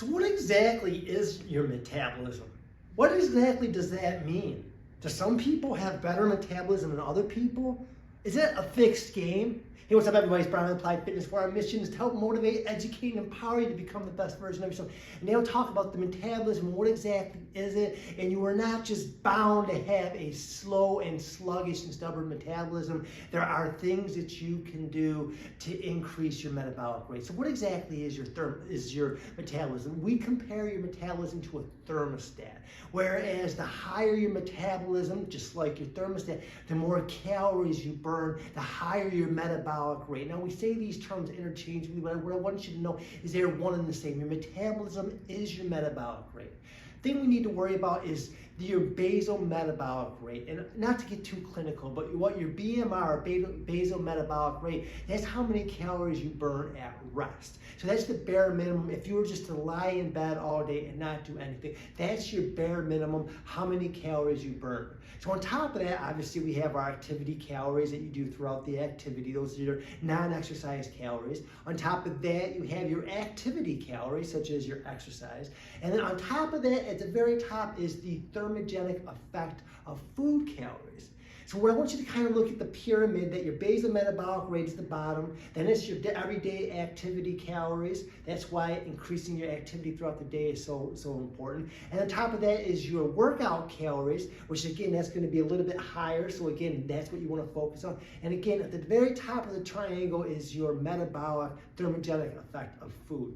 So what exactly is your metabolism? What exactly does that mean? Do some people have better metabolism than other people? Is it a fixed game? Hey, what's up everybody? It's Brian with Applied Fitness, where our mission is to help motivate, educate, and empower you to become the best version of yourself. And they'll talk about the metabolism, what exactly is it, and you are not just bound to have a slow and sluggish and stubborn metabolism. There are things that you can do to increase your metabolic rate. So what exactly is your metabolism? We compare your metabolism to a thermostat, whereas the higher your metabolism, just like your thermostat, the more calories you burn, the higher your metabolic rate. Now we say these terms interchangeably, but what I want you to know is they're one and the same. Your metabolism is your metabolic rate. The thing we need to worry about is your basal metabolic rate, and not to get too clinical, but what your BMR, or basal metabolic rate, that's how many calories you burn at rest. So that's the bare minimum. If you were just to lie in bed all day and not do anything, that's your bare minimum, how many calories you burn. So on top of that, obviously we have our activity calories that you do throughout the activity. Those are your non-exercise calories. On top of that, you have your activity calories, such as your exercise. And then on top of that, at the very top is the thermogenic effect of food calories. So what I want you to kind of look at the pyramid, that your basal metabolic rate is the bottom, then it's your everyday activity calories. That's why increasing your activity throughout the day is so important. And on top of that is your workout calories, which again, that's going to be a little bit higher. So again, that's what you want to focus on. And again, at the very top of the triangle is your metabolic thermogenic effect of food.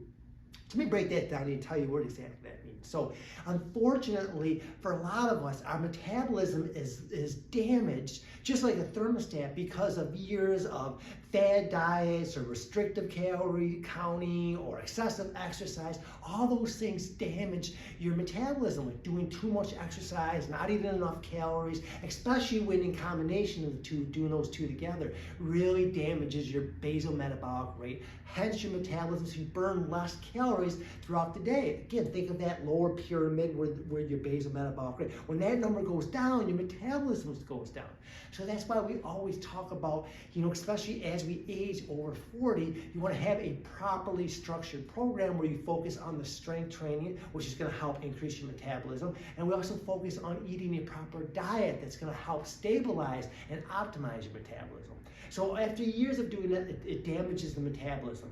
Let me break that down and tell you what exactly that means. So unfortunately, for a lot of us, our metabolism is damaged, just like a thermostat, because of years of fad diets or restrictive calorie counting or excessive exercise. All those things damage your metabolism, like doing too much exercise, not eating enough calories, especially when in combination of the two, doing those two together, really damages your basal metabolic rate, hence your metabolism, so you burn less calories throughout the day. Again, think of that lower pyramid where your basal metabolic rate. When that number goes down, your metabolism goes down. So that's why we always talk about, especially as we age over 40, you want to have a properly structured program where you focus on the strength training, which is going to help increase your metabolism. And we also focus on eating a proper diet that's going to help stabilize and optimize your metabolism. So after years of doing that, it damages the metabolism,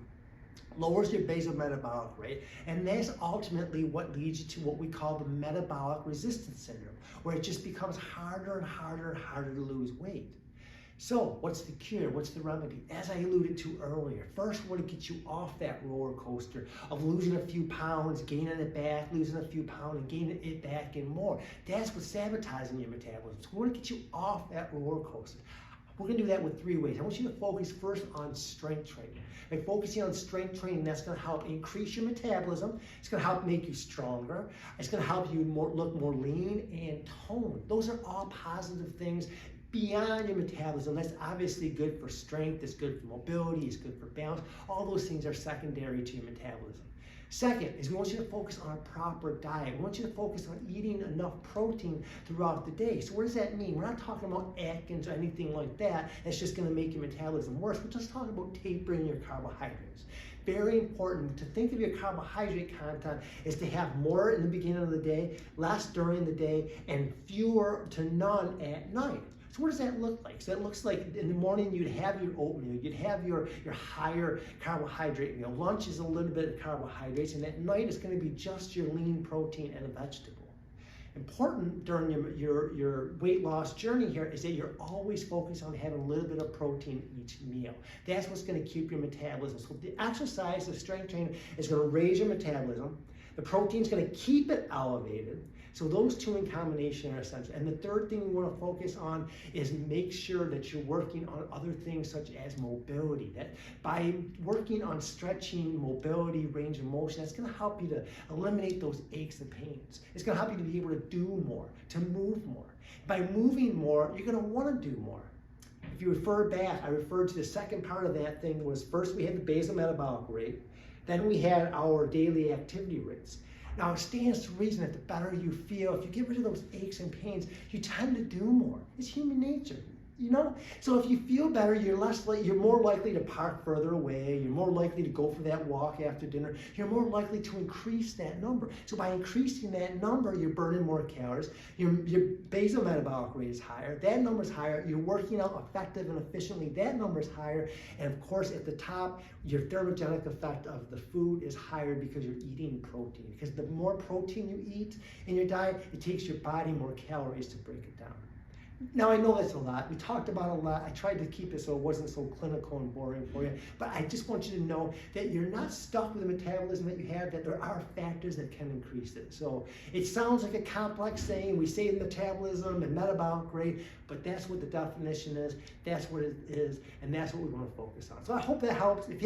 lowers your basal metabolic rate, and that's ultimately what leads you to what we call the metabolic resistance syndrome, where it just becomes harder and harder and harder to lose weight. So what's the cure? What's the remedy? As I alluded to earlier, first we want to get you off that roller coaster of losing a few pounds, gaining it back, losing a few pounds, and gaining it back and more. That's what's sabotaging your metabolism. So we want to get you off that roller coaster. We're going to do that with 3 ways. I want you to focus first on strength training. By focusing on strength training, that's going to help increase your metabolism. It's going to help make you stronger. It's going to help you look more lean and toned. Those are all positive things beyond your metabolism. That's obviously good for strength. It's good for mobility. It's good for balance. All those things are secondary to your metabolism. Second is we want you to focus on a proper diet. We want you to focus on eating enough protein throughout the day. So what does that mean? We're not talking about Atkins or anything like that. That's just going to make your metabolism worse. We're just talking about tapering your carbohydrates. Very important to think of your carbohydrate content is to have more in the beginning of the day, less during the day, and fewer to none at night. So what does that look like? So that looks like in the morning you'd have your oatmeal, you'd have your higher carbohydrate meal. Lunch is a little bit of carbohydrates, and at night it's going to be just your lean protein and a vegetable. Important during your weight loss journey here is that you're always focused on having a little bit of protein each meal. That's what's going to keep your metabolism. So the exercise, the strength training is going to raise your metabolism. The protein is going to keep it elevated. So those two in combination are essential. And the third thing we want to focus on is make sure that you're working on other things such as mobility. That by working on stretching, mobility, range of motion, that's going to help you to eliminate those aches and pains. It's going to help you to be able to do more, to move more. By moving more, you're going to want to do more. If you refer back, I referred to the second part of that thing was first we had the basal metabolic rate, then we had our daily activity rates. Now, it stands to reason that the better you feel, if you get rid of those aches and pains, you tend to do more. It's human nature. You know, so if you feel better, you're more likely to park further away. You're more likely to go for that walk after dinner. You're more likely to increase that number. So by increasing that number, you're burning more calories. Your basal metabolic rate is higher. That number's higher. You're working out effective and efficiently. That number's higher. And of course, at the top, your thermogenic effect of the food is higher because you're eating protein. Because the more protein you eat in your diet, it takes your body more calories to break it down. Now, I know that's a lot. We talked about a lot. I tried to keep it so it wasn't so clinical and boring for you. But I just want you to know that you're not stuck with the metabolism that you have, that there are factors that can increase it. So it sounds like a complex saying. We say metabolism and metabolic rate, but that's what the definition is. That's what it is. And that's what we want to focus on. So I hope that helps. If you